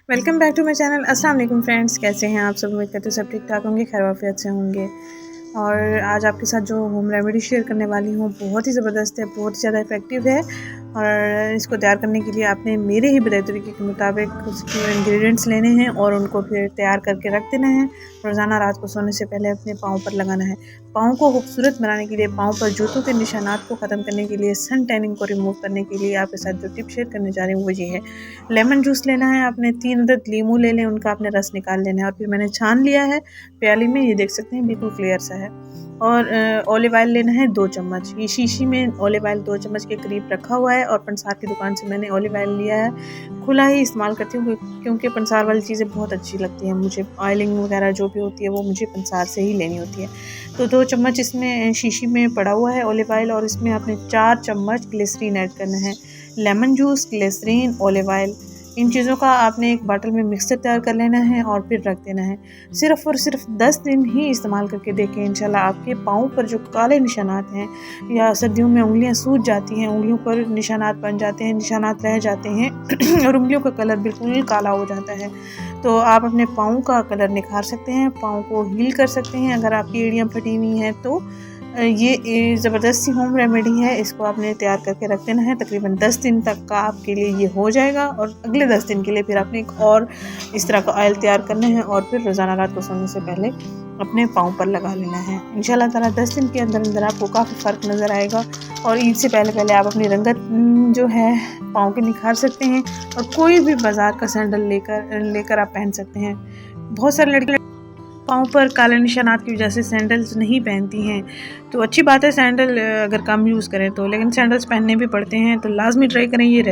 Welcome back to my channel. अस्सलाम वालेकुम friends, कैसे हैं आप सब? उम्मीद करते हैं सब ठीक ठाक होंगे, खैर वाफियत से होंगे। और आज आपके साथ जो होम रेमेडी शेयर करने वाली हूँ बहुत ही ज़बरदस्त है, बहुत ही ज़्यादा इफेक्टिव है। और इसको तैयार करने के लिए आपने मेरे ही बताए तरीके के मुताबिक उसके इंग्रेडिएंट्स लेने हैं और उनको फिर तैयार करके रख देना है। रोज़ाना रात को सोने से पहले अपने पाँव पर लगाना है। पाँव को खूबसूरत बनाने के लिए, पाँव पर जूतों के निशानात को ख़त्म करने के लिए, सन टैनिंग को रिमूव करने के लिए आपके साथ जो टिप शेयर करने जा रही हूँ वो ये है। लेमन जूस लेना है आपने, 3 अदद लीमू ले लें, उनका आपने रस निकाल लेना है और फिर मैंने छान लिया है प्याली में, ये देख सकते हैं बिल्कुल क्लियर सा है। और ऑलिव ऑयल लेना है 2 चम्मच। ये शीशी में ऑलिव ऑयल 2 चम्मच के करीब रखा हुआ है और पंसार की दुकान से मैंने ऑलिव ऑयल लिया है। खुला ही इस्तेमाल करती हूँ क्योंकि पंसार वाली चीज़ें बहुत अच्छी लगती हैं मुझे। ऑयलिंग वगैरह जो भी होती है वो मुझे पंसार से ही लेनी होती है। तो 2 चम्मच इसमें शीशी में पड़ा हुआ है ऑलिव ऑयल और इसमें आपने 4 चम्मच ग्लिसरीन ऐड करना है। Lemon juice, glycerine, olive oil, इन चीज़ों का आपने एक बाटल में मिक्सचर तैयार कर लेना है और फिर रख देना है। सिर्फ़ और सिर्फ 10 दिन ही इस्तेमाल करके देखें, इंशाल्लाह आपके पाँव पर जो काले निशानात हैं या सर्दियों में उंगलियां सूज जाती हैं, उंगलियों पर निशानात बन जाते हैं, निशानात रह जाते हैं और उंगलियों का कलर बिल्कुल काला हो जाता है, तो आप अपने पाँव का कलर निखार सकते हैं, पाँव को हील कर सकते हैं। अगर आपकी एड़ियाँ फटी हुई हैं तो ये ज़बरदस्त सी होम रेमेडी है। इसको आपने तैयार करके रख देना है। तकरीबन 10 दिन तक का आपके लिए ये हो जाएगा और अगले 10 दिन के लिए फिर आपने एक और इस तरह का ऑयल तैयार करना है और फिर रोज़ाना रात को सोने से पहले अपने पाँव पर लगा लेना है। इंशाल्लाह ताला 10 दिन के अंदर अंदर आपको काफ़ी फ़र्क नज़र आएगा और ईद से पहले पहले आप अपनी रंगत जो है पाँव की निखार सकते हैं और कोई भी बाज़ार का सैंडल लेकर आप पहन सकते हैं। बहुत सारे लड़के पाँव पर काले निशानात की वजह से सैंडल्स नहीं पहनती हैं, तो अच्छी बात है सैंडल अगर कम यूज़ करें तो, लेकिन सैंडल्स पहनने भी पड़ते हैं, तो लाजमी ट्राई करें ये